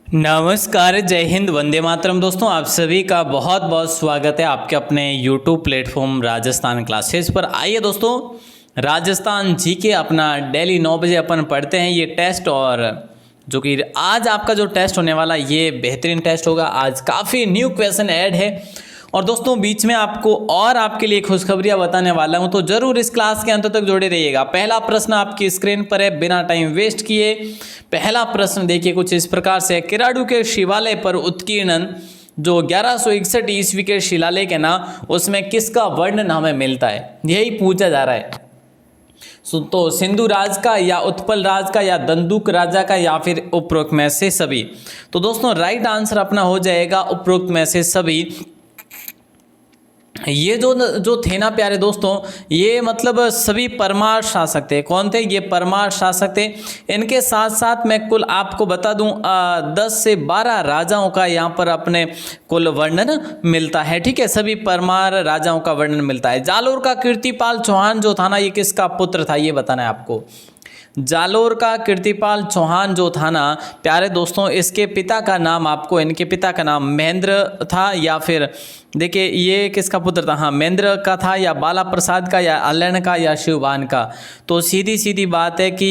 नमस्कार, जय हिंद, वंदे मातरम। दोस्तों, आप सभी का बहुत बहुत स्वागत है आपके अपने YouTube प्लेटफॉर्म राजस्थान क्लासेस पर। आइए दोस्तों, राजस्थान जीके अपना डेली 9 बजे अपन पढ़ते हैं ये टेस्ट। और जो कि आज आपका जो टेस्ट होने वाला ये बेहतरीन टेस्ट होगा। आज काफ़ी न्यू क्वेश्चन ऐड है और दोस्तों बीच में आपको और आपके लिए खुशखबरियां बताने वाला हूं, तो जरूर इस क्लास के अंत तक जुड़े रहिएगा। पहला प्रश्न आपकी स्क्रीन पर है, बिना टाइम वेस्ट किए पहला प्रश्न देखिए कुछ इस प्रकार से। किराडू के शिवालय पर उत्कीर्णन जो 1161 ईस्वी के शिलालेख है ना, उसमें किसका वर्णन हमें मिलता है, यही पूछा जा रहा है। तो सिंधु राज का या उत्पल राज का या दंदुक राजा का या फिर उपरोक्त में से सभी। तो दोस्तों राइट आंसर अपना हो जाएगा उपरोक्त में से सभी। ये जो थे ना प्यारे दोस्तों, ये मतलब सभी परमार शासक थे। कौन थे ये? परमार शासक थे। इनके साथ साथ मैं कुल आपको बता दूं 10 से 12 राजाओं का यहाँ पर अपने कुल वर्णन मिलता है। ठीक है, सभी परमार राजाओं का वर्णन मिलता है। जालोर का कीर्तिपाल चौहान जो था ना, ये किसका पुत्र था, ये बताना है आपको। जालोर का कीर्तिपाल चौहान जो था ना प्यारे दोस्तों, इसके पिता का नाम आपको, इनके पिता का नाम महेंद्र था या फिर देखिए ये किसका पुत्र था, हाँ महेंद्र का था, या बाला प्रसाद का, या अलन का, या शिवबान का। तो सीधी सीधी बात है कि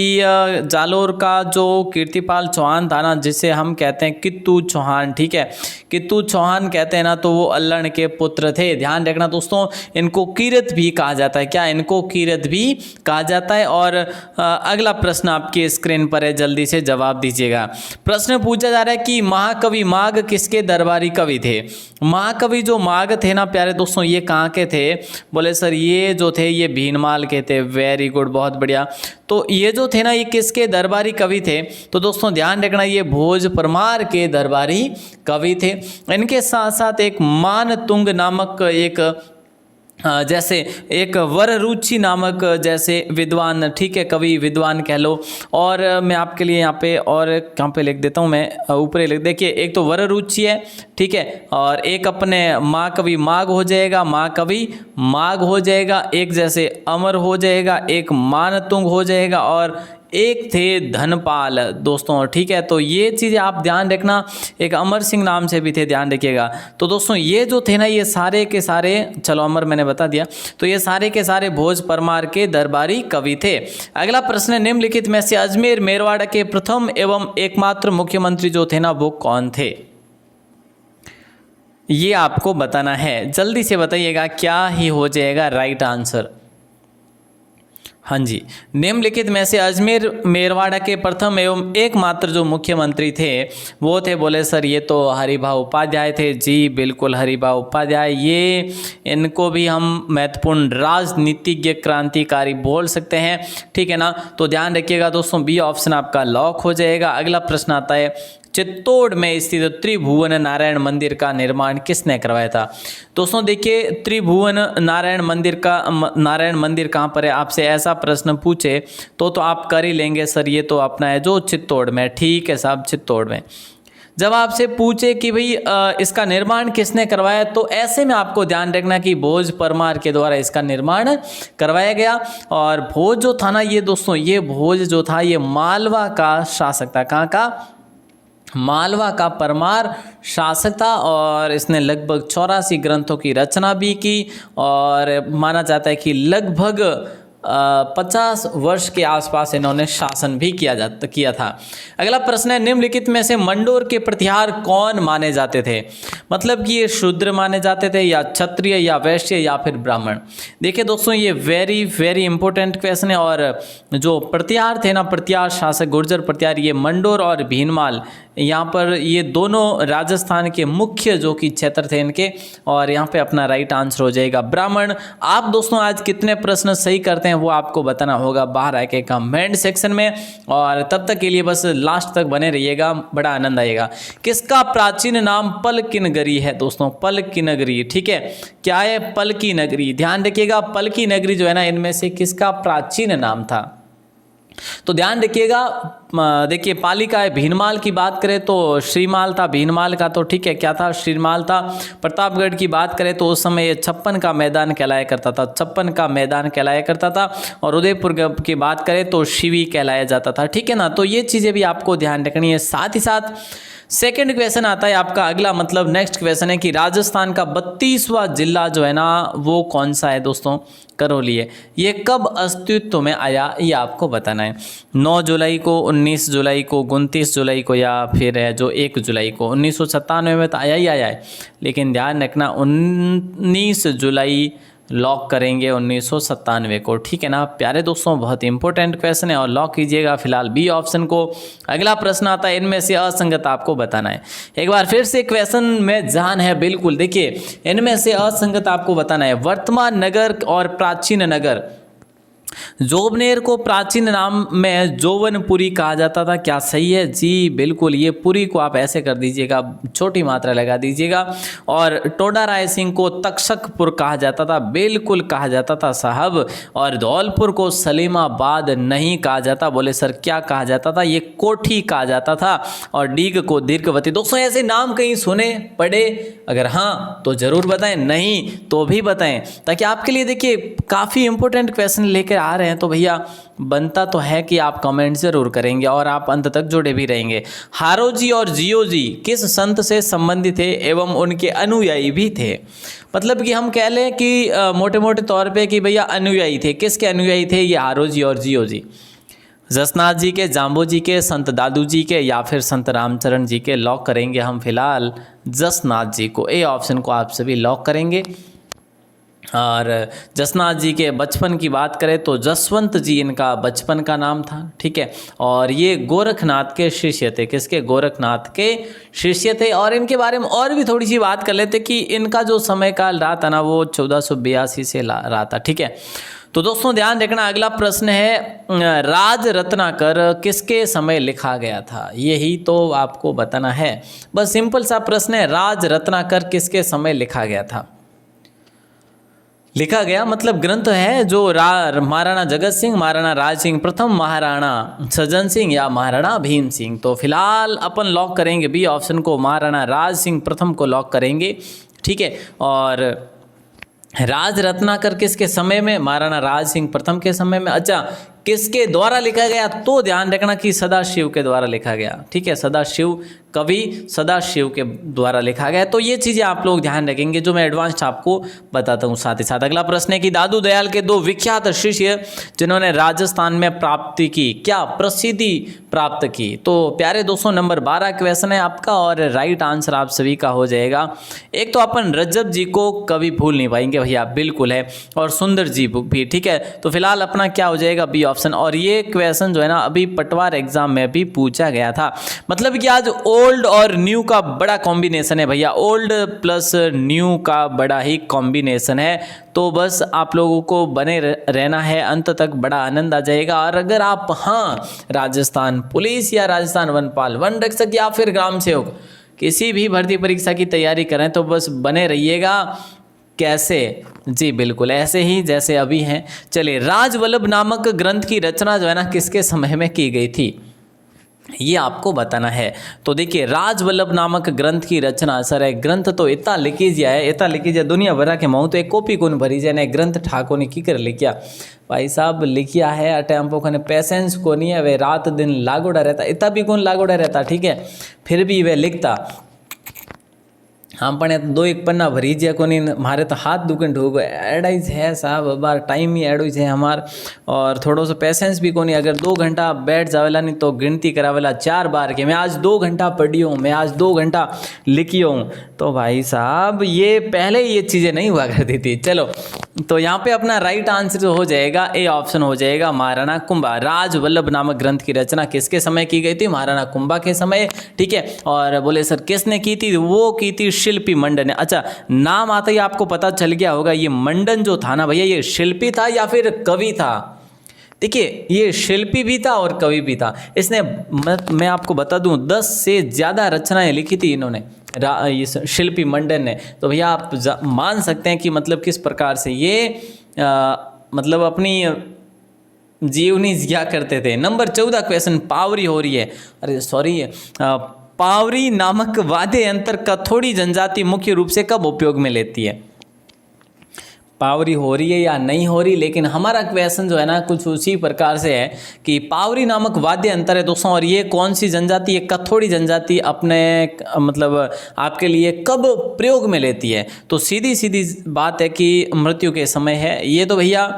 जालोर का जो कीर्तिपाल चौहान था ना, जिसे हम कहते हैं कित्तू चौहान, ठीक है, कित्तू चौहान कहते हैं ना, तो वो अल्लन के पुत्र थे। ध्यान रखना दोस्तों, इनको कीरत भी कहा जाता है। क्या? इनको कीरत भी कहा जाता है। और अगला प्रश्न आपकी स्क्रीन पर है, जल्दी से जवाब दीजिएगा। प्रश्न पूछा जा रहा है कि महाकवि माघ किसके दरबारी कवि थे। महाकवि जो माघ थे ना प्यारे दोस्तों, ये कहाँ के थे? बोले सर ये जो थे ये भीनमाल के थे। वेरी गुड, बहुत बढ़िया। तो ये जो थे ना ये किसके दरबारी कवि थे? तो दोस्तों ध्यान रखना, ये भोज परमार के दरबारी कवि थे। इनके साथ साथ एक मानतुंग नामक एक जैसे एक वररुचि नामक जैसे विद्वान, ठीक है, कवि विद्वान कह लो। और मैं आपके लिए यहाँ पे और कहाँ पे लिख देता हूँ, मैं ऊपर ही लिख, देखिए एक तो वररुचि है, ठीक है, और एक अपने महाकवि माघ हो जाएगा, महाकवि माघ हो जाएगा, एक जैसे अमर हो जाएगा, एक मानतुंग हो जाएगा, और एक थे धनपाल दोस्तों। ठीक है, तो ये चीज़ें आप ध्यान रखना। एक अमर सिंह नाम से भी थे, ध्यान रखिएगा। तो दोस्तों ये जो थे ना ये सारे के सारे, चलो अमर मैंने बता दिया, तो ये सारे के सारे भोज परमार के दरबारी कवि थे। अगला प्रश्न है, निम्नलिखित में से अजमेर मेरवाड़ के प्रथम एवं एकमात्र मुख्यमंत्री जो थे ना वो कौन थे? ये आपको बताना है, जल्दी से बताइएगा क्या ही हो जाएगा राइट आंसर। हाँ जी, निम्नलिखित में से अजमेर मेरवाड़ा के प्रथम एवं एकमात्र जो मुख्यमंत्री थे वो थे, बोले सर ये तो हरिभाऊ उपाध्याय थे। जी बिल्कुल, हरिभाऊ उपाध्याय। ये इनको भी हम महत्वपूर्ण राजनीतिज्ञ क्रांतिकारी बोल सकते हैं, ठीक है ना। तो ध्यान रखिएगा दोस्तों, बी ऑप्शन आपका लॉक हो जाएगा। अगला प्रश्न आता है, चित्तौड़ में स्थित त्रिभुवन नारायण मंदिर का निर्माण किसने करवाया था? दोस्तों देखिए, त्रिभुवन नारायण मंदिर कहाँ पर है? आपसे ऐसा प्रश्न पूछे तो आप कर ही लेंगे सर ये तो अपना है जो चित्तौड़ में। ठीक है साहब, चित्तौड़ में। जब आपसे पूछे कि भाई इसका निर्माण किसने करवाया, तो ऐसे में आपको ध्यान रखना कि भोज परमार के द्वारा इसका निर्माण करवाया गया। और भोज जो था ना ये दोस्तों, ये भोज जो था ये मालवा का शासक था। कहाँ का? मालवा का परमार शासक था। और इसने लगभग 84 ग्रंथों की रचना भी की और माना जाता है कि लगभग 50 वर्ष के आसपास इन्होंने शासन भी किया था। अगला प्रश्न है, निम्नलिखित में से मंडोर के प्रतिहार कौन माने जाते थे? मतलब कि ये शूद्र माने जाते थे या क्षत्रिय या वैश्य या फिर ब्राह्मण। देखिए दोस्तों ये वेरी वेरी इंपॉर्टेंट क्वेश्चन है। और जो प्रतिहार थे ना, प्रतिहार शासक गुर्जर प्रतिहार, ये मंडोर और भीनमाल, यहाँ पर ये दोनों राजस्थान के मुख्य जो कि क्षेत्र थे इनके। और यहाँ पे अपना राइट आंसर हो जाएगा ब्राह्मण। आप दोस्तों आज कितने प्रश्न सही करते हैं वो आपको बताना होगा बाहर आके कमेंट सेक्शन में। और तब तक के लिए बस लास्ट तक बने रहिएगा, बड़ा आनंद आएगा। किसका प्राचीन नाम पल की नगरी है दोस्तों? पल की नगरी, ठीक है, क्या है? पल की नगरी। ध्यान रखिएगा, पल की नगरी जो है ना, इनमें से किसका प्राचीन नाम था? तो ध्यान रखिएगा, देखिए पालिका भीनमाल की बात करें तो श्रीमाल था, भीनमाल का तो ठीक है क्या था, श्रीमाल था। प्रतापगढ़ की बात करें तो उस समय ये 56 का मैदान कहलाया करता था, 56 का मैदान कहलाया करता था। और उदयपुर की बात करें तो शिवी कहलाया जाता था, ठीक है ना। तो ये चीज़ें भी आपको ध्यान रखनी है। साथ ही साथ सेकंड क्वेश्चन आता है आपका अगला, मतलब नेक्स्ट क्वेश्चन है कि राजस्थान का 32वां जिला जो है ना वो कौन सा है दोस्तों, करौली है। ये कब अस्तित्व में आया ये आपको बताना है। 9 जुलाई को, 19 जुलाई को, 29 जुलाई को, या फिर है जो 1 जुलाई को। 1997 में तो आया ही आया है, लेकिन ध्यान रखना 19 जुलाई लॉक करेंगे 1997 को, ठीक है ना प्यारे दोस्तों। बहुत इंपॉर्टेंट क्वेश्चन है और लॉक कीजिएगा फिलहाल बी ऑप्शन को। अगला प्रश्न आता है, इनमें से असंगत आपको बताना है। एक बार फिर से क्वेश्चन में जान है बिल्कुल, देखिए इनमें से असंगत आपको बताना है। वर्तमान नगर और प्राचीन नगर, जोबनेर को प्राचीन नाम में जोवनपुरी कहा जाता था, क्या सही है? जी बिल्कुल, ये पुरी को आप ऐसे कर दीजिएगा, छोटी मात्रा लगा दीजिएगा। और टोडा राय सिंह को तक्षकपुर कहा जाता था, बिल्कुल कहा जाता था साहब। और धौलपुर को सलीमाबाद नहीं कहा जाता, बोले सर क्या कहा जाता था? ये कोठी कहा जाता था। और डीग को दीर्घवती। दोस्तों ऐसे नाम कहीं सुने पढ़े? अगर हाँ तो जरूर बताएं, नहीं तो भी बताएं, ताकि आपके लिए देखिए काफ़ी इंपॉर्टेंट क्वेश्चन लेकर आ रहे हैं तो भैया बनता तो है कि आप कमेंट जरूर करेंगे और आप अंत तक जुड़े भी रहेंगे। हारोजी और जियोजी किस संत से संबंधित थे एवं उनके अनुयायी भी थे? मतलब कि हम कह लें कि मोटे मोटे तौर पे कि भैया अनुयायी थे। किसके अनुयायी थे ये हारोजी और जियोजी? जसनाथ जी के, जाम्बो जी के, संत दादू जी के, या फिर संत रामचरण जी के? लॉक करेंगे हम फिलहाल जसनाथ जी को। ए ऑप्शन को आप सभी लॉक करेंगे। और जसनाथ जी के बचपन की बात करें तो जसवंत जी इनका बचपन का नाम था, ठीक है। और ये गोरखनाथ के शिष्य थे। किसके? गोरखनाथ के शिष्य थे। और इनके बारे में और भी थोड़ी सी बात कर लेते कि इनका जो समय काल रहा था ना वो 1482 से रहा था, ठीक है। तो दोस्तों ध्यान रखना, अगला प्रश्न है राज रत्नाकर किसके समय लिखा गया था? यही तो आपको बताना है, बस सिंपल सा प्रश्न है, राज रत्नाकर किसके समय लिखा गया था? लिखा गया मतलब ग्रंथ है जो महाराणा जगत सिंह, महाराणा राज सिंह प्रथम, महाराणा सज्जन सिंह या महाराणा भीम सिंह। तो फिलहाल अपन लॉक करेंगे बी ऑप्शन को, महाराणा राज सिंह प्रथम को लॉक करेंगे, ठीक है। और राज रत्नाकर किसके समय में? महाराणा राज सिंह प्रथम के समय में। अच्छा, किसके द्वारा लिखा गया? तो ध्यान रखना कि सदाशिव के द्वारा लिखा गया, ठीक है। सदाशिव, कवि सदाशिव के द्वारा लिखा गया। तो ये चीज़ें आप लोग ध्यान रखेंगे जो मैं एडवांस आपको बताता हूँ। साथ ही साथ अगला प्रश्न है कि दादू दयाल के 2 विख्यात शिष्य जिन्होंने राजस्थान में प्राप्ति की, क्या प्रसिद्धि प्राप्त की? तो प्यारे दोस्तों नंबर 12 क्वेश्चन है आपका और राइट आंसर आप सभी का हो जाएगा। एक तो अपन रजब जी को कभी भूल नहीं पाएंगे भैया, बिल्कुल है, और सुंदर जी भी, ठीक है। तो फिलहाल अपना क्या हो जाएगा? B option. और ये क्वेश्चन जो है ना अभी पटवार एग्जाम में भी पूछा गया था। मतलब कि आज ओल्ड और न्यू का बड़ा कॉम्बिनेशन है भैया, ओल्ड प्लस न्यू का बड़ा ही कॉम्बिनेशन है। तो बस आप लोगों को बने रहना है, अंत तक बड़ा आनंद आ जाएगा। और अगर आप हाँ राजस्थान पुलिस या राजस्थान वनपाल, वन रक्षक या फिर ग्राम सेवक किसी भी भर्ती परीक्षा की तैयारी करें तो बस बने रहिएगा। कैसे? जी बिल्कुल ऐसे ही जैसे अभी हैं। चलिए, राजवल्लभ नामक ग्रंथ की रचना जो है ना किसके समय में की गई थी ये आपको बताना है। तो देखिए राजवल्लभ नामक ग्रंथ की रचना, सर एक ग्रंथ तो इतना लिखी जाए, इतना लिखी जाए दुनिया भरा के महू तो एक कॉपी कौन भरी जाए ना, ग्रंथ ठाकुर ने की कर लिखिया भाई साहब, लिखिया है अटैम्पो खाने पेशेंस को नहीं है, वे रात दिन लागोड़ा रहता, इतना भी कौन लागोड़ा रहता, ठीक है, फिर भी वह लिखता। हम पण 2-1 पन्ना भरी जे को नहीं, मारे तो हाथ दुखन ठोक एडाइज है साहब, बार टाइम ही एडोइज है हमार, और थोड़ा सा पेशेंस भी को नहीं। अगर 2 घंटा बैठ जावेला नहीं तो गिनती करावेला 4 बार के मैं आज 2 घंटा पढ़ी हूँ, मैं आज 2 घंटा लिखी हूँ। तो भाई साहब ये पहले ये चीज़ें नहीं हुआ करती थी। चलो तो यहाँ पे अपना राइट आंसर जो हो जाएगा ए ऑप्शन हो जाएगा, महाराणा कुंभा। राजवल्लभ नामक ग्रंथ की रचना किसके समय की गई थी? महाराणा कुंभा के समय, ठीक है। और बोले सर किसने की थी? वो की थी शिल्पी मंडन ने। अच्छा, नाम आता ही आपको पता चल गया होगा, ये मंडन जो था ना भैया ये शिल्पी था या फिर कवि था? देखिए ये शिल्पी भी था और कवि भी था। इसने मैं आपको बता दूं 10 से ज़्यादा रचनाएं लिखी थी इन्होंने, इस शिल्पी मंडन ने। तो भैया आप मान सकते हैं कि मतलब किस प्रकार से ये मतलब अपनी जीवनी जिया करते थे। नंबर 14 क्वेश्चन पावरी हो रही है, अरे सॉरी, पावरी नामक वाद्य यंत्र कथोड़ी जनजाति मुख्य रूप से कब उपयोग में लेती है? पावरी हो रही है या नहीं हो रही, लेकिन हमारा क्वेश्चन जो है ना कुछ उसी प्रकार से है कि पावरी नामक वाद्य यंत्र है दोस्तों, और ये कौन सी जनजाति है? कथोड़ी जनजाति अपने मतलब आपके लिए कब प्रयोग में लेती है? तो सीधी सीधी बात है कि मृत्यु के समय है। ये तो भैया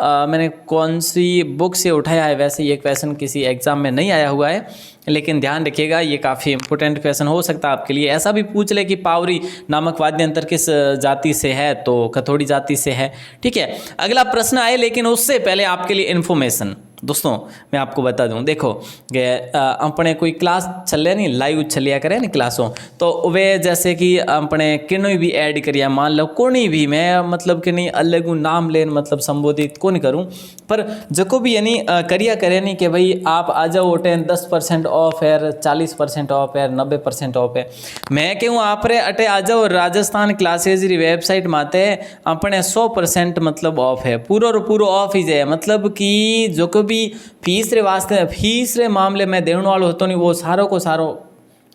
मैंने कौन सी बुक से उठाया है, वैसे ये क्वेश्चन किसी एग्जाम में नहीं आया हुआ है, लेकिन ध्यान रखिएगा ये काफ़ी इंपॉर्टेंट क्वेश्चन हो सकता है आपके लिए। ऐसा भी पूछ ले कि पावरी नामक वाद्य यंत्र किस जाति से है, तो कथोड़ी जाति से है। ठीक है, अगला प्रश्न आए, लेकिन उससे पहले आपके लिए इन्फॉर्मेशन दोस्तों मैं आपको बता दूं। देखो अपने कोई क्लास चल रहा नहीं, लाइव चलिया करे नहीं क्लासों, तो वे जैसे कि अपने किन्हीं भी ऐड करिए, मान लो कोई भी, मैं मतलब कि नहीं अलग नाम लेन मतलब संबोधित कौन करूं, पर जो भी यानी करिया करे नहीं कि भाई आप आ जाओ टेन 10% ऑफ है, 40% ऑफ है, 90% ऑफ है। मैं क्यों आप रे अटे आ जाओ राजस्थान क्लासेज री वेबसाइट माते अपने 100% मतलब ऑफ है, पूरा ऑफ ही जाए, मतलब कि जो भी फीस रे वास्ते फीस रे मामले में देने वालों होतो नहीं, वो सारों को सारो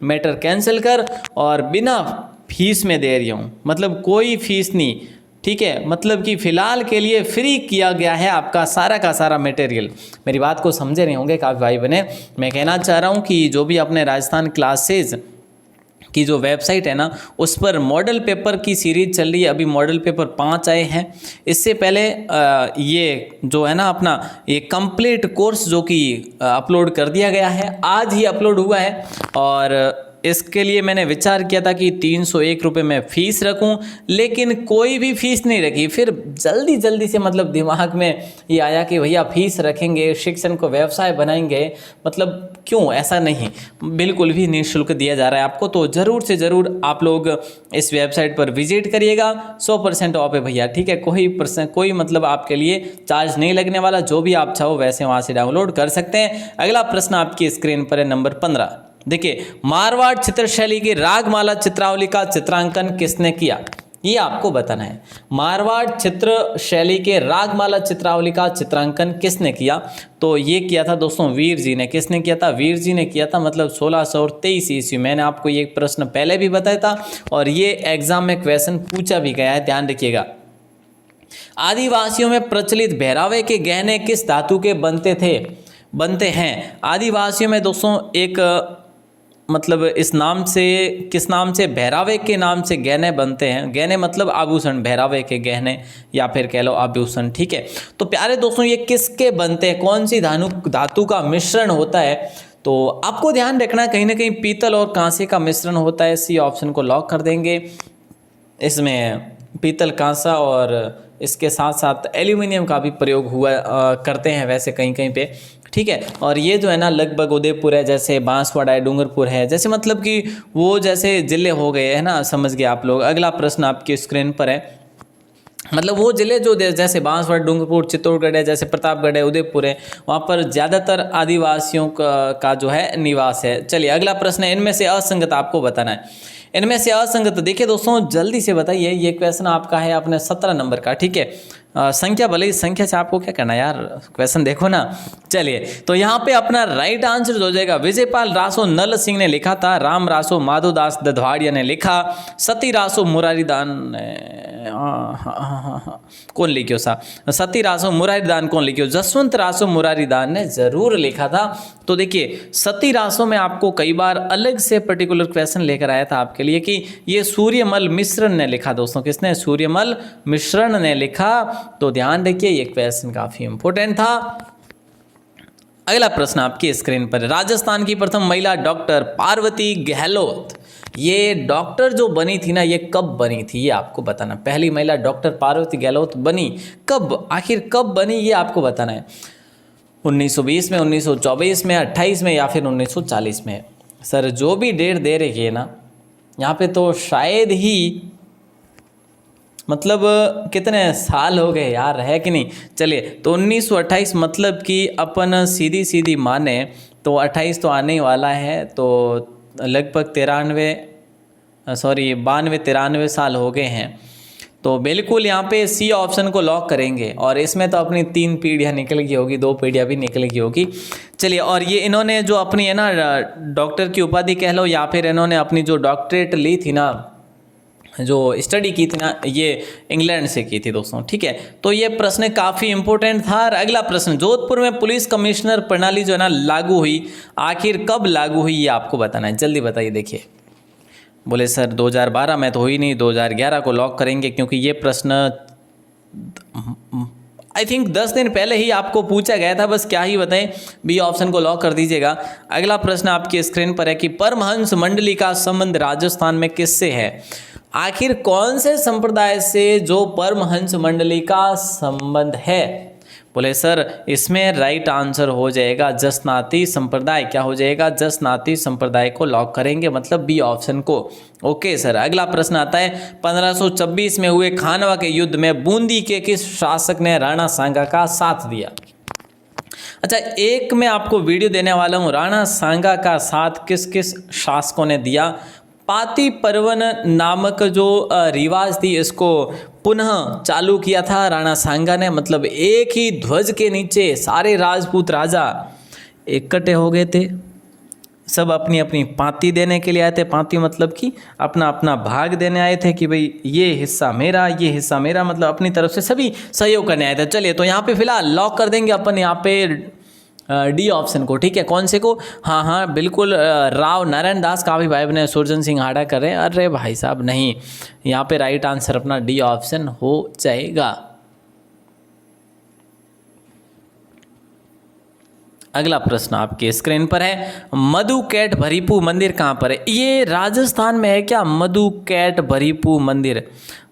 मैटर कैंसिल कर और बिना फीस में दे रही हूँ, मतलब कोई फीस नहीं। ठीक है, मतलब कि फिलहाल के लिए फ्री किया गया है आपका सारा का सारा मटेरियल। मेरी बात को समझे नहीं होंगे काफ़ी भाई बने। मैं कहना चाह रहा हूँ कि जो भी अपने राजस्थान क्लासेज की जो वेबसाइट है ना, उस पर मॉडल पेपर की सीरीज चल रही है। अभी मॉडल पेपर 5 आए हैं। इससे पहले ये जो है ना अपना ये कंप्लीट कोर्स जो कि अपलोड कर दिया गया है, आज ही अपलोड हुआ है, और इसके लिए मैंने विचार किया था कि 301 रुपये में फ़ीस रखूं, लेकिन कोई भी फ़ीस नहीं रखी। फिर जल्दी से मतलब दिमाग में ये आया कि भैया फ़ीस रखेंगे, शिक्षण को व्यवसाय बनाएंगे, मतलब क्यों? ऐसा नहीं, बिल्कुल भी निःशुल्क दिया जा रहा है आपको। तो ज़रूर से ज़रूर आप लोग इस वेबसाइट पर विजिट करिएगा, 100% ऑफ है भैया। ठीक है, कोई मतलब आपके लिए चार्ज नहीं लगने वाला, जो भी आप चाहो वैसे वहाँ से डाउनलोड कर सकते हैं। अगला प्रश्न आपकी स्क्रीन पर है, नंबर 15। देखिए, मारवाड़ चित्रशैली की रागमाला चित्रावली का चित्रांकन किसने किया? ये आपको बताना है। मारवाड़ चित्र शैली के रागमाला चित्रावली का चित्रांकन किसने किया? तो ये किया था दोस्तों वीर जी ने। किसने किया था? वीर जी ने किया था, मतलब 1623 ईस्वी। मैंने आपको ये प्रश्न पहले भी बताया था और ये एग्जाम में क्वेश्चन पूछा भी गया है, ध्यान रखिएगा। आदिवासियों में प्रचलित बहरावे के गहने किस धातु के बनते हैं? आदिवासियों में दोस्तों एक मतलब इस नाम से, किस नाम से? बहरावे के नाम से गहने बनते हैं। गहने मतलब आभूषण, बहरावे के गहने या फिर कह लो आभूषण। ठीक है, तो प्यारे दोस्तों ये किसके बनते हैं? कौन सी धातु का मिश्रण होता है? तो आपको ध्यान रखना कहीं ना कहीं पीतल और कांसे का मिश्रण होता है। सी ऑप्शन को लॉक कर देंगे। इसमें पीतल, कांसा और इसके साथ साथ एल्यूमिनियम का भी प्रयोग हुआ करते हैं वैसे कहीं पे। ठीक है, और ये जो है ना लगभग उदयपुर है, जैसे बांसवाड़ा है, डूंगरपुर है, जैसे मतलब कि वो जैसे जिले हो गए है ना, समझ गए आप लोग। अगला प्रश्न आपकी स्क्रीन पर है, मतलब वो जिले जो जैसे बांसवाड़ा, डूंगरपुर, चित्तौड़गढ़ है, जैसे प्रतापगढ़ है, उदयपुर है, वहाँ पर ज़्यादातर आदिवासियों का जो है निवास है। चलिए अगला प्रश्न है, इनमें से असंगत आपको बताना है। इनमें से असंगत देखिए दोस्तों, जल्दी से बताइए। ये क्वेश्चन आपका है अपने 17 नंबर का। ठीक है, संख्या भले ही संख्या से आपको क्या करना यार, क्वेश्चन देखो ना। चलिए, तो यहाँ पे अपना राइट आंसर हो जाएगा विजयपाल रासो नल सिंह ने लिखा था, राम रासो माधोदास दधवाड़िया ने लिखा, सती रासो मुरारीदान कौन लिखियो सा, सती रासो मुरारीदान कौन लिखियो? जसवंत रासो मुरारीदान ने जरूर लिखा था। तो देखिए सती रासो में आपको कई बार अलग से पर्टिकुलर क्वेश्चन लेकर आया था आपके लिए कि ये सूर्यमल मिश्रण ने लिखा। दोस्तों किसने? सूर्यमल मिश्रण ने लिखा। तो ध्यान रखिए ये क्वेश्चन काफी इंपॉर्टेंट था। अगला प्रश्न आपकी स्क्रीन पर, राजस्थान की प्रथम महिला डॉक्टर पार्वती गहलोत, ये डॉक्टर जो बनी थी ना, ये कब बनी थी ये आपको बताना। पहली महिला डॉक्टर पार्वती गहलोत बनी कब, आखिर कब बनी ये आपको बताना है। 1920 में, 1924 में, 28 में या फिर 1940 में? सर जो भी डेट दे रही है ना यहाँ पे, तो शायद ही मतलब कितने साल हो गए यार, है कि नहीं? चलिए, तो 1928 मतलब कि अपन सीधी माने तो 28 तो आने ही वाला है, तो लगभग 92 साल हो गए हैं। तो बिल्कुल यहाँ पे सी ऑप्शन को लॉक करेंगे। और इसमें तो अपनी 3 पीढ़ियाँ निकल गई होगी, 2 पीढ़ियाँ भी निकल गई होगी। चलिए, और ये इन्होंने जो अपनी है ना डॉक्टर की उपाधि कह लो, या फिर इन्होंने अपनी जो डॉक्टरेट ली थी ना, जो स्टडी की थी ना, ये इंग्लैंड से की थी दोस्तों। ठीक है, तो ये प्रश्न काफ़ी इंपॉर्टेंट था। और अगला प्रश्न, जोधपुर में पुलिस कमिश्नर प्रणाली जो है ना लागू हुई, आखिर कब लागू हुई ये आपको बताना है। जल्दी बताइए। देखिए, बोले सर 2012 में तो हुई नहीं, 2011 को लॉक करेंगे, क्योंकि ये प्रश्न आई थिंक 10 दिन पहले ही आपको पूछा गया था। बस क्या ही बताएं, बी ऑप्शन को लॉक कर दीजिएगा। अगला प्रश्न आपकी स्क्रीन पर है कि परमहंस मंडली का संबंध राजस्थान में किससे है। आखिर कौन से संप्रदाय से जो परमहंस मंडली का संबंध है। बोले सर इसमें राइट आंसर हो जाएगा जसनाती संप्रदाय। क्या हो जाएगा, जसनाती संप्रदाय को लॉक करेंगे, मतलब बी ऑप्शन को। ओके सर, अगला प्रश्न आता है 1526 में हुए खानवा के युद्ध में बूंदी के किस शासक ने राणा सांगा का साथ दिया। अच्छा, एक मैं आपको वीडियो देने वाला हूँ, राणा सांगा का साथ किस किस शासकों ने दिया। पाती पर्वन नामक जो रिवाज थी, इसको पुनः चालू किया था राणा सांगा ने। मतलब एक ही ध्वज के नीचे सारे राजपूत राजा इकट्ठे हो गए थे, सब अपनी अपनी पाती देने के लिए आए थे। पाती मतलब कि अपना अपना भाग देने आए थे कि भाई ये हिस्सा मेरा, ये हिस्सा मेरा, मतलब अपनी तरफ से सभी सहयोग करने आए थे। चलिए, तो यहाँ पे फिलहाल लॉक कर देंगे अपन यहाँ पे डी ऑप्शन को। ठीक है, कौन से को। हाँ बिल्कुल, राव नारायण दास काफ़ी भाई बने सुरजन सिंह हाड़ा कर रहे हैं। अरे भाई साहब नहीं, यहाँ पे राइट आंसर अपना डी ऑप्शन हो जाएगा। अगला प्रश्न आपके स्क्रीन पर है, मधुकैट भरीपू मंदिर कहाँ पर है। ये राजस्थान में है क्या। मधुकैट भरीपू मंदिर,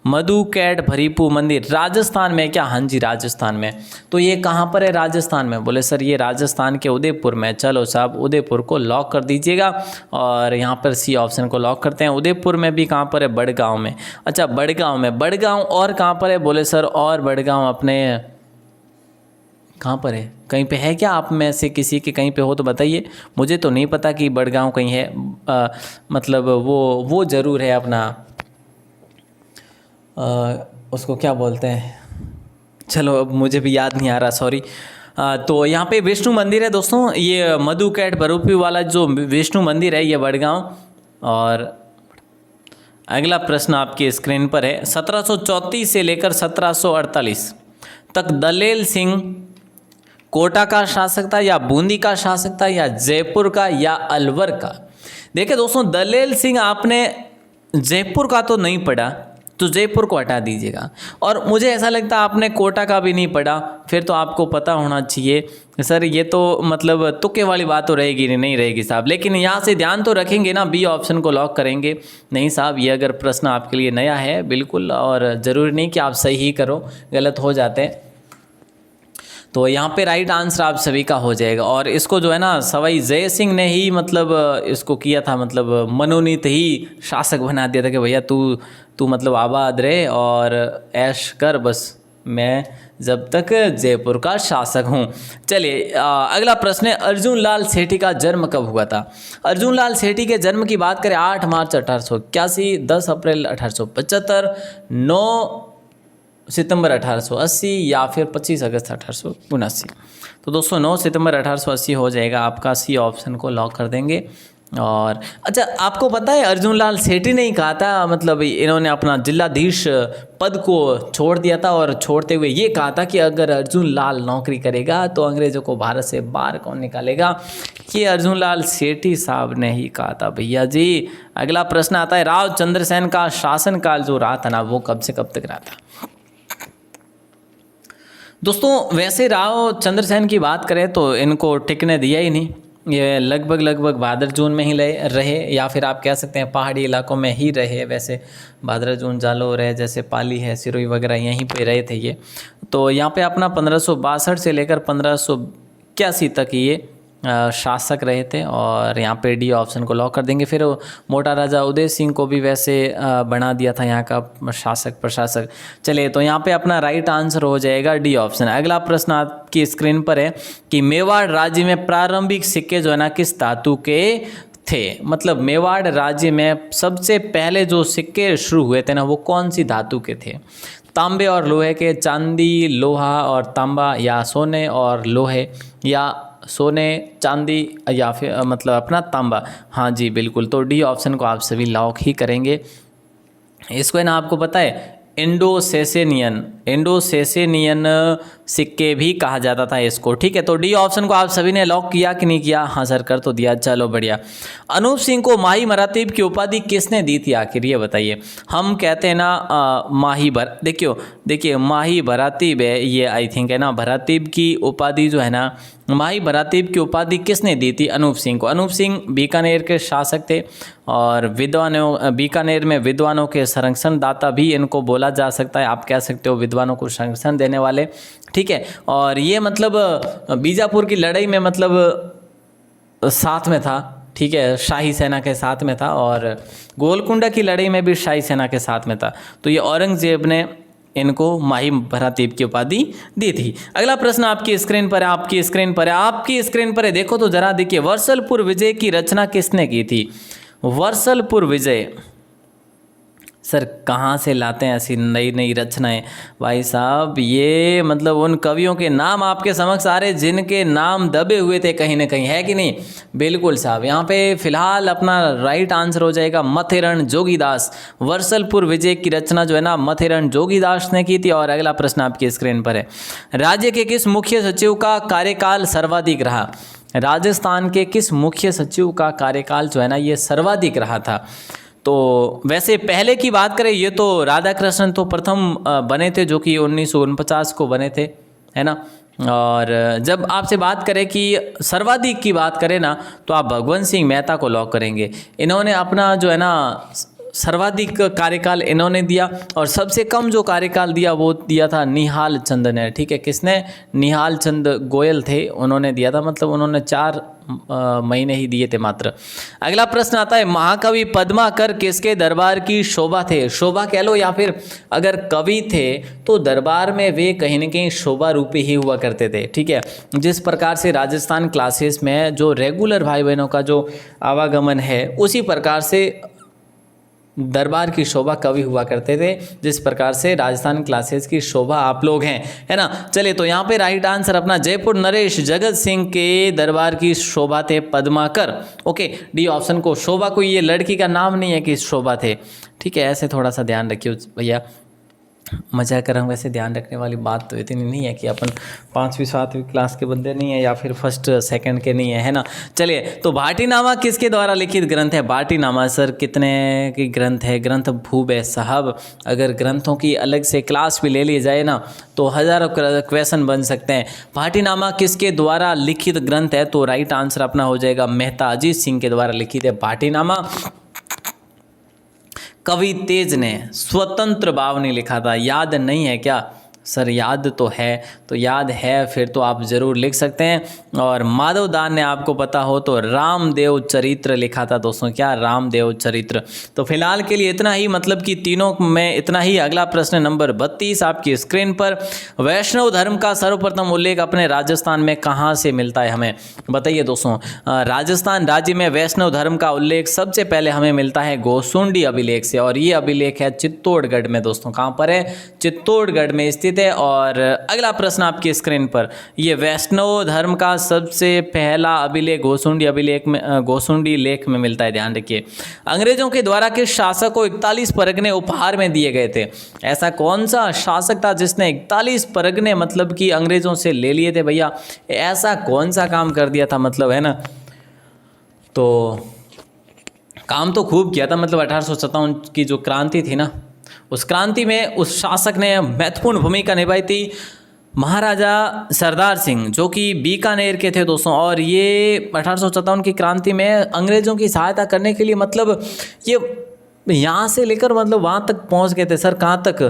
मधुकैट भरीपू मंदिर राजस्थान में है क्या। हाँ जी, राजस्थान में। तो ये कहाँ पर है, राजस्थान में। बोले सर ये राजस्थान के उदयपुर में। चलो साहब, उदयपुर को लॉक कर दीजिएगा। और यहाँ पर सी ऑप्शन को लॉक करते हैं। उदयपुर में भी कहाँ पर है, बड़गांव में। अच्छा, बड़गांव में, बड़गांव और कहाँ पर है। बोले सर और बड़गांव अपने कहाँ पर है, कहीं पे है क्या। आप में से किसी के कहीं पे हो तो बताइए, मुझे तो नहीं पता कि बड़गांव कहीं है। मतलब वो ज़रूर है अपना, उसको क्या बोलते हैं, चलो अब मुझे भी याद नहीं आ रहा, सॉरी। तो यहाँ पे विष्णु मंदिर है दोस्तों। ये मधुकैट भरूपी वाला जो विष्णु मंदिर है, ये बड़गांव। और अगला प्रश्न आपकी स्क्रीन पर है, 1734 से लेकर 1748 तक दलेल सिंह कोटा का शासक था, या बूंदी का शासक था, या जयपुर का, या अलवर का। देखिए दोस्तों, दलेल सिंह आपने जयपुर का तो नहीं पढ़ा, तो जयपुर को हटा दीजिएगा। और मुझे ऐसा लगता है आपने कोटा का भी नहीं पढ़ा, फिर तो आपको पता होना चाहिए। सर ये तो मतलब तुक्के वाली बात तो रहेगी नहीं रहेगी साहब। लेकिन यहाँ से ध्यान तो रखेंगे ना, बी ऑप्शन को लॉक करेंगे। नहीं साहब, ये अगर प्रश्न आपके लिए नया है बिल्कुल, और ज़रूरी नहीं कि आप सही ही करो, गलत हो जाते हैं। तो यहाँ पे राइट आंसर आप सभी का हो जाएगा। और इसको जो है ना सवाई जय सिंह ने ही मतलब इसको किया था, मतलब मनोनीत ही शासक बना दिया था कि भैया तू मतलब आबाद रहे और ऐश कर, बस मैं जब तक जयपुर का शासक हूँ। चलिए, अगला प्रश्न है, अर्जुन लाल सेठी का जन्म कब हुआ था। अर्जुन लाल सेठी के जन्म की बात करें 8 मार्च 1881, 10 अप्रैल 1875, 9 सितंबर 1880, या फिर 25 अगस्त 1879। तो दोस्तों 9 सितंबर 1880 हो जाएगा आपका, सी ऑप्शन को लॉक कर देंगे। और अच्छा, आपको पता है अर्जुन लाल सेठी ने ही कहा था, मतलब इन्होंने अपना जिलाधीश पद को छोड़ दिया था, और छोड़ते हुए ये कहा था कि अगर अर्जुन लाल नौकरी करेगा तो अंग्रेज़ों को भारत से बाहर कौन निकालेगा। ये अर्जुन लाल सेठी साहब ने ही कहा था भैया जी। अगला प्रश्न आता है, राव चंद्रसेन का शासनकाल जो रहा था ना, वो कब से कब तक रहा था। दोस्तों वैसे राव चंद्रसेन की बात करें तो इनको टिकने दिया ही नहीं, ये लगभग भाद्र जून में ही रहे, या फिर आप कह सकते हैं पहाड़ी इलाकों में ही रहे। वैसे भाद्र जून जालोर है, जैसे पाली है, सिरोही वगैरह, यहीं पे रहे थे ये। तो यहाँ पे अपना 1562 से लेकर 1581 तक ये शासक रहे थे, और यहाँ पे डी ऑप्शन को लॉक कर देंगे। फिर मोटा राजा उदय सिंह को भी वैसे बना दिया था यहाँ का शासक प्रशासक। चलिए, तो यहाँ पे अपना राइट आंसर हो जाएगा डी ऑप्शन। अगला प्रश्न आपकी स्क्रीन पर है कि मेवाड़ राज्य में प्रारंभिक सिक्के जो है ना किस धातु के थे, मतलब मेवाड़ राज्य में सबसे पहले जो सिक्के शुरू हुए थे ना वो कौन सी धातु के थे? तांबे और लोहे के, चांदी लोहा और तांबा, या सोने और लोहे, या सोने चांदी, या फिर मतलब अपना तांबा। हाँ जी बिल्कुल, तो डी ऑप्शन को आप सभी लॉक ही करेंगे। इसको है ना आपको पता है इंडो-सेसेनियन सिक्के भी कहा जाता था इसको, ठीक है। तो डी ऑप्शन को आप सभी ने लॉक किया कि नहीं किया? हाँ सर कर तो दिया, चलो बढ़िया। अनूप सिंह को माही मरातीब की उपाधि किसने दी थी आखिर, ये बताइए। हम कहते हैं ना माही देखिए माही भरातीब है ये, आई थिंक है ना, भरातीब की उपाधि जो है ना, माही भरातीब की उपाधि किसने दी थी अनूप सिंह को? अनूप सिंह बीकानेर के शासक थे और बीकानेर में विद्वानों के संरक्षण दाता भी इनको बोला जा सकता है, आप कह सकते हो विद्वानों को संरक्षण देने वाले, ठीक है। और ये मतलब बीजापुर की लड़ाई में मतलब साथ में था, ठीक है, शाही सेना के साथ में था, और गोलकुंडा की लड़ाई में भी शाही सेना के साथ में था। तो ये औरंगजेब ने इनको माही भरातीब की उपाधि दी थी। अगला प्रश्न आपकी स्क्रीन पर है, देखो तो जरा, देखिए वर्सलपुर विजय की रचना किसने की थी? वर्सलपुर विजय, सर कहाँ से लाते हैं ऐसी नई नई रचनाएं भाई साहब? ये मतलब उन कवियों के नाम आपके समक्ष आ रहे जिनके नाम दबे हुए थे कहीं ना कहीं, है कि नहीं? बिल्कुल साहब, यहाँ पे फिलहाल अपना राइट आंसर हो जाएगा मथेरण जोगीदास। वर्सलपुर विजय की रचना जो है ना मथेरण जोगीदास ने की थी। और अगला प्रश्न आपकी स्क्रीन पर है, राज्य के किस मुख्य सचिव का कार्यकाल सर्वाधिक रहा? राजस्थान के किस मुख्य सचिव का कार्यकाल जो है ना ये सर्वाधिक रहा था? तो वैसे पहले की बात करें, ये तो राधाकृष्णन तो प्रथम बने थे जो कि 1949 को बने थे, है ना। और जब आपसे बात करें कि सर्वाधिक की बात करें ना, तो आप भगवंत सिंह मेहता को लॉक करेंगे। इन्होंने अपना जो है ना सर्वाधिक कार्यकाल इन्होंने दिया, और सबसे कम जो कार्यकाल दिया वो दिया था निहाल चंद ने, ठीक है। किसने? निहाल चंद गोयल थे, उन्होंने दिया था, मतलब उन्होंने 4 महीने ही दिए थे मात्र। अगला प्रश्न आता है, महाकवि पद्माकर किसके दरबार की शोभा थे? शोभा कह लो, या फिर अगर कवि थे तो दरबार में वे कहीं ना कहीं शोभा रूपी ही हुआ करते थे, ठीक है। जिस प्रकार से राजस्थान क्लासेस में जो रेगुलर भाई बहनों का जो आवागमन है, उसी प्रकार से दरबार की शोभा कवि हुआ करते थे, जिस प्रकार से राजस्थान क्लासेस की शोभा आप लोग हैं, है ना। चलिए, तो यहाँ पे राइट आंसर अपना जयपुर नरेश जगत सिंह के दरबार की शोभा थे पद्माकर। ओके, डी ऑप्शन को, शोभा कोई ये लड़की का नाम नहीं है कि शोभा थे, ठीक है। ऐसे थोड़ा सा ध्यान रखिए भैया, मजा कर हम, वैसे ध्यान रखने वाली बात तो इतनी नहीं है कि अपन 5वीं 7वीं क्लास के बंदे नहीं है या फिर 1st 2nd के नहीं है ना। चलिए, तो भाटीनामा किसके द्वारा लिखित ग्रंथ है? भाटीनामा सर कितने की ग्रंथ है? ग्रंथ भूप है साहब। अगर ग्रंथों की अलग से क्लास भी ले ली जाए ना तो हज़ारों क्वेश्चन बन सकते हैं। भाटीनामा किसके द्वारा लिखित ग्रंथ है? तो राइट आंसर अपना हो जाएगा मेहता अजीत सिंह के द्वारा लिखित है भाटीनामा। कवि तेज ने स्वतंत्र बावनी लिखा था, याद नहीं है क्या? सर याद तो है, तो याद है फिर तो आप ज़रूर लिख सकते हैं। और माधव दान ने आपको पता हो तो रामदेव चरित्र लिखा था दोस्तों, क्या? रामदेव चरित्र। तो फिलहाल के लिए इतना ही, मतलब कि तीनों में इतना ही। अगला प्रश्न नंबर 32 आपकी स्क्रीन पर, वैष्णव धर्म का सर्वप्रथम उल्लेख अपने राजस्थान में कहाँ से मिलता है? हमें बताइए दोस्तों। राजस्थान राज्य में वैष्णव धर्म का उल्लेख सबसे पहले हमें मिलता है गोसुंडी अभिलेख से, और ये अभिलेख है चित्तौड़गढ़ में दोस्तों। कहाँ पर है? चित्तौड़गढ़ में स्थित है। और अगला प्रश्न आपकी स्क्रीन पर, ये वैष्णव धर्म का सबसे पहला अभिलेख गोसुंडी अभिलेख में, गोसुंडी लेख में मिलता है, ध्यान रखिए। अंग्रेजों के द्वारा किस शासक को 41 परगने उपहार में दिए गए थे? ऐसा कौन सा शासक था जिसने 41 परगने मतलब कि अंग्रेजों से ले लिए थे भैया? ऐसा कौन सा काम कर दिया था, मतलब है ना। तो काम तो खूब किया था, मतलब 1857 की जो क्रांति थी ना, उस क्रांति में उस शासक ने महत्वपूर्ण भूमिका निभाई थी। महाराजा सरदार सिंह जो कि बीकानेर के थे दोस्तों, और ये 1857 की क्रांति में अंग्रेज़ों की सहायता करने के लिए, मतलब ये यहाँ से लेकर मतलब वहाँ तक पहुँच गए थे सर। कहाँ तक?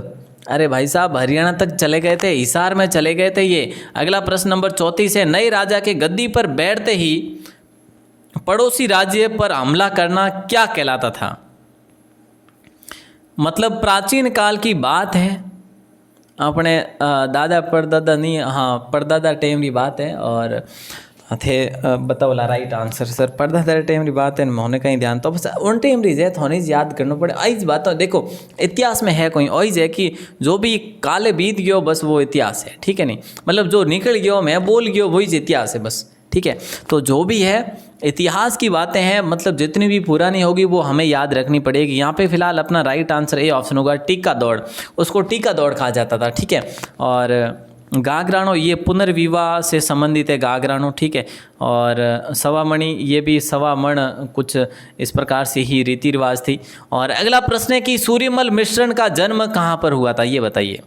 अरे भाई साहब, हरियाणा तक चले गए थे, हिसार में चले गए थे ये। अगला प्रश्न नंबर 34 है, नए राजा के गद्दी पर बैठते ही पड़ोसी राज्य पर हमला करना क्या कहलाता था? मतलब प्राचीन काल की बात है, अपने दादा परदादा नहीं, हाँ परदादा टाइम की बात है। और थे बताओला राइट आंसर सर पढ़ता तेरे टाइम री बात है होने कहीं ध्यान तो बस उन टाइम री है थोड़ी याद करना पड़े आई बात तो देखो इतिहास में है कोई ओइज है कि जो भी काले बीत गयो बस वो इतिहास है, ठीक है नहीं, मतलब जो निकल गयो मैं बोल गयो वही इतिहास है बस, ठीक है। तो जो भी है इतिहास की बातें हैं, मतलब जितनी भी पुरानी होगी वो हमें याद रखनी पड़ेगी। यहाँ पे फिलहाल अपना राइट आंसर ए ऑप्शन होगा टीका दौड़, उसको टीका दौड़ कहा जाता था, ठीक है। और गागराणो ये पुनर्विवाह से संबंधित है गागराणो, ठीक है। और सवामणि ये भी सवामण कुछ इस प्रकार से ही रीति रिवाज थी। और अगला प्रश्न है कि सूर्यमल मिश्रण का जन्म कहाँ पर हुआ था, ये बताइए।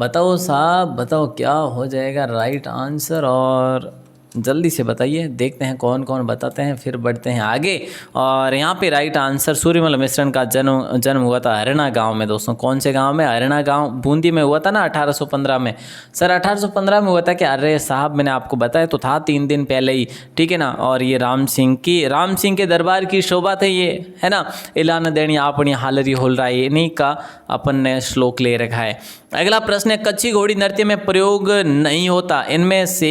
बताओ साहब बताओ क्या हो जाएगा राइट आंसर, और जल्दी से बताइए, देखते हैं कौन कौन बताते हैं फिर बढ़ते हैं आगे। और यहाँ पे राइट आंसर सूर्यमल मिश्रण का जन्म हुआ था हरियाणा गांव में। दोस्तों कौन से गांव में? हरियाणा गांव बूंदी में हुआ था ना 1815 में। सर 1815 में हुआ था क्या? अरे साहब मैंने आपको बताया तो था 3 दिन पहले ही, ठीक है ना। और ये राम सिंह के दरबार की शोभा थे ये, है ना। इलान देनी अपनी हालरी होल रहा है, इन्हीं का अपन ने श्लोक ले रखा है। अगला प्रश्न है कच्ची घोड़ी नृत्य में प्रयोग नहीं होता, इनमें से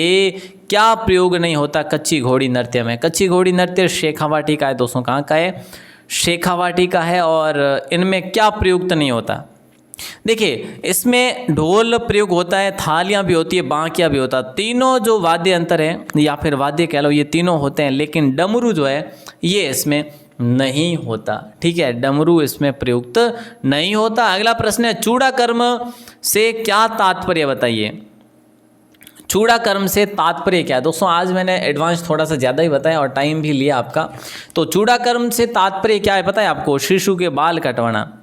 क्या प्रयोग नहीं होता कच्ची घोड़ी नृत्य में? कच्ची घोड़ी नृत्य शेखावाटी का है दोस्तों, कहाँ का है? शेखावाटी का है। और इनमें क्या प्रयुक्त नहीं होता? देखिए इसमें ढोल प्रयोग होता है, थालियां भी होती है, बांकिया भी होता है, तीनों जो वाद्य अंतर है या फिर वाद्य कह लो ये तीनों होते हैं, लेकिन डमरू जो है ये इसमें नहीं होता, ठीक है। डमरू इसमें प्रयुक्त नहीं होता। अगला प्रश्न है चूड़ा कर्म से क्या तात्पर्य बताइए। चूड़ा कर्म से तात्पर्य क्या है? दोस्तों आज मैंने एडवांस थोड़ा सा ज़्यादा ही बताया और टाइम भी लिया आपका। तो चूड़ा कर्म से तात्पर्य क्या है पता है आपको? शिशु के बाल कटवाना,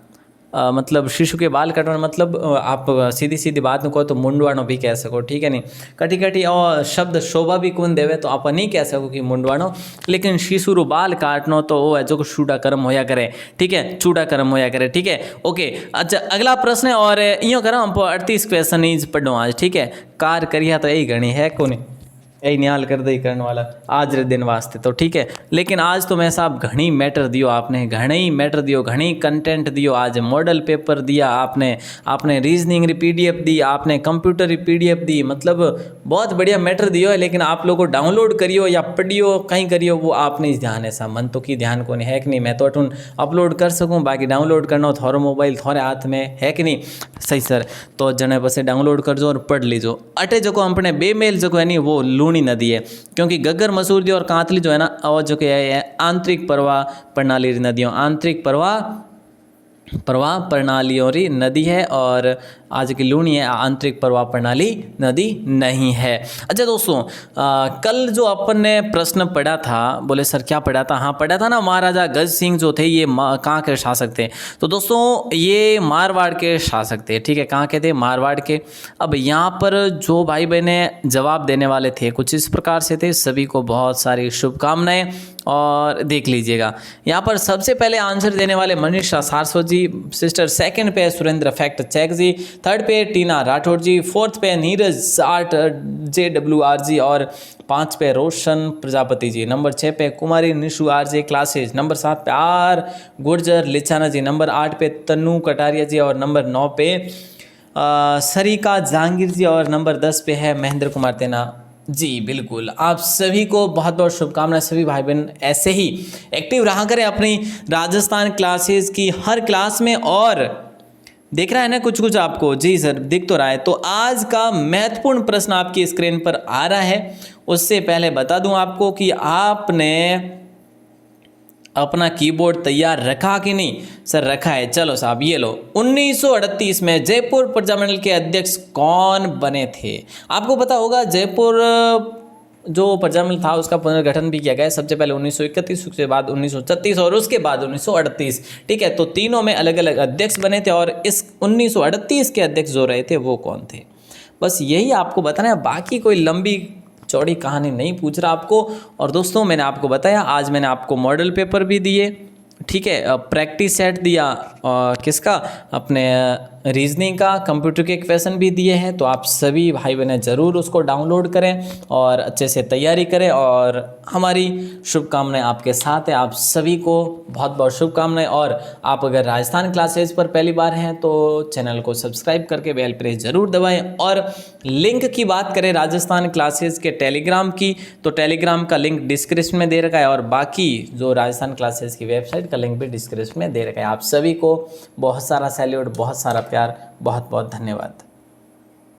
मतलब शिशु के बाल कटवाना, मतलब आप सीधी सीधी बात में कहो तो मुंडवाणो भी कह सको, ठीक है नहीं। कटी कटी और शब्द शोभा भी कौन देवे तो आप नहीं कह सको कि मुंडवाणो, लेकिन शिशु रो बाल काटनो तो वो है जो चूड़ा कर्म होया करे, ठीक है, चूड़ा कर्म होया करे, ठीक है। ओके अच्छा अगला प्रश्न है, और यूँ करो हम 38 क्वेश्चन इज पढ़ो आज, ठीक है। कार करिया तो यही गणी है कौन यही निहाल कर दे करने वाला आज रे दिन वास्ते, तो ठीक है। लेकिन आज तो मैं साहब घनी मैटर दियो आपने, घनी मैटर दियो, घनी कंटेंट दियो। आज मॉडल पेपर दिया आपने रीजनिंग री पीडीएफ दी, आपने कंप्यूटर री पीडीएफ दी, मतलब बहुत बढ़िया मैटर दियो है। लेकिन आप लोगों को डाउनलोड करियो या पढ़ियो कहीं करियो वो आपने ध्यान है सा, मन तो की ध्यान को नहीं है कि नहीं। मैं तो अटून अपलोड कर सकूँ, बाकी डाउनलोड करना थोड़ा मोबाइल थोड़े हाथ में है कि नहीं, सही सर। तो जने बस डाउनलोड कर जो और पढ़ लीजो। अटे जो अपने बेमेल जो है नहीं वो लूणी नदी है, क्योंकि गग्गर मसूरदी और कांतली जो है ना और जो कि है आंतरिक प्रवाह प्रणाली नदियों, आंतरिक प्रवाह प्रणालियों री नदी है। और आज की लूणी है आंतरिक प्रवाह प्रणाली नदी नहीं है। अच्छा दोस्तों कल जो अपन ने प्रश्न पढ़ा था, बोले सर क्या पढ़ा था? हाँ पढ़ा था ना, महाराजा गज सिंह जो थे ये कहाँ के शासक थे? तो दोस्तों ये मारवाड़ के शासक थे, ठीक है। कहाँ के थे? मारवाड़ के। अब यहाँ पर जो भाई बहने जवाब देने वाले थे कुछ इस प्रकार से थे। सभी को बहुत सारी शुभकामनाएं और देख लीजिएगा। यहाँ पर सबसे पहले आंसर देने वाले मनीषा सारस्वत जी, सिस्टर सेकंड पे सुरेंद्र फैक्ट चेक जी, थर्ड पे टीना राठौर जी, फोर्थ पे नीरज आर्ट JWR जी, और 5 पे रोशन प्रजापति जी, नंबर 6 पे कुमारी निशु RJ क्लासेज, नंबर 7 पे R गुर्जर लिचाना जी, नंबर 8 पे तन्नू कटारिया जी, और नंबर 9 पे सरिका जहांगीर जी, और नंबर 10 पे है महेंद्र कुमार तेना जी। बिल्कुल आप सभी को बहुत बहुत शुभकामनाएं। सभी भाई बहन ऐसे ही एक्टिव रहा करें अपनी राजस्थान क्लासेस की हर क्लास में। और देख रहा है ना कुछ कुछ आपको? जी सर दिख तो रहा है। तो आज का महत्वपूर्ण प्रश्न आपकी स्क्रीन पर आ रहा है। उससे पहले बता दूं आपको कि आपने अपना कीबोर्ड तैयार रखा कि नहीं? सर रखा है। चलो साहब ये लो, 1938 में जयपुर प्रजामंडल के अध्यक्ष कौन बने थे? आपको पता होगा जयपुर जो प्रजामंडल था उसका पुनर्गठन भी किया गया। सबसे पहले 1931, उसके बाद 1936 और उसके बाद 1938, ठीक है। तो तीनों में अलग अलग अध्यक्ष बने थे, और इस 1938 के अध्यक्ष जो रहे थे वो कौन थे? बस यही आपको बताना है, बाकी कोई लंबी चौड़ी कहानी नहीं पूछ रहा आपको। और दोस्तों मैंने आपको बताया आज मैंने आपको मॉडल पेपर भी दिए, ठीक है। प्रैक्टिस सेट दिया किसका? अपने रीजनिंग का कंप्यूटर के क्वेश्चन भी दिए हैं, तो आप सभी भाई बहनें ज़रूर उसको डाउनलोड करें और अच्छे से तैयारी करें। और हमारी शुभकामनाएं आपके साथ है। आप सभी को बहुत बहुत शुभकामनाएं। और आप अगर राजस्थान क्लासेज पर पहली बार हैं तो चैनल को सब्सक्राइब करके बेल प्रेस ज़रूर दबाएं। और लिंक की बात करें राजस्थान क्लासेज के टेलीग्राम की, तो टेलीग्राम का लिंक डिस्क्रिप्शन में दे रखा है और बाकी जो राजस्थान क्लासेज की वेबसाइट का लिंक भी डिस्क्रिप्शन में दे रखा है। आप सभी को बहुत सारा सैल्यूट, बहुत सारा प्यार, बहुत बहुत धन्यवाद।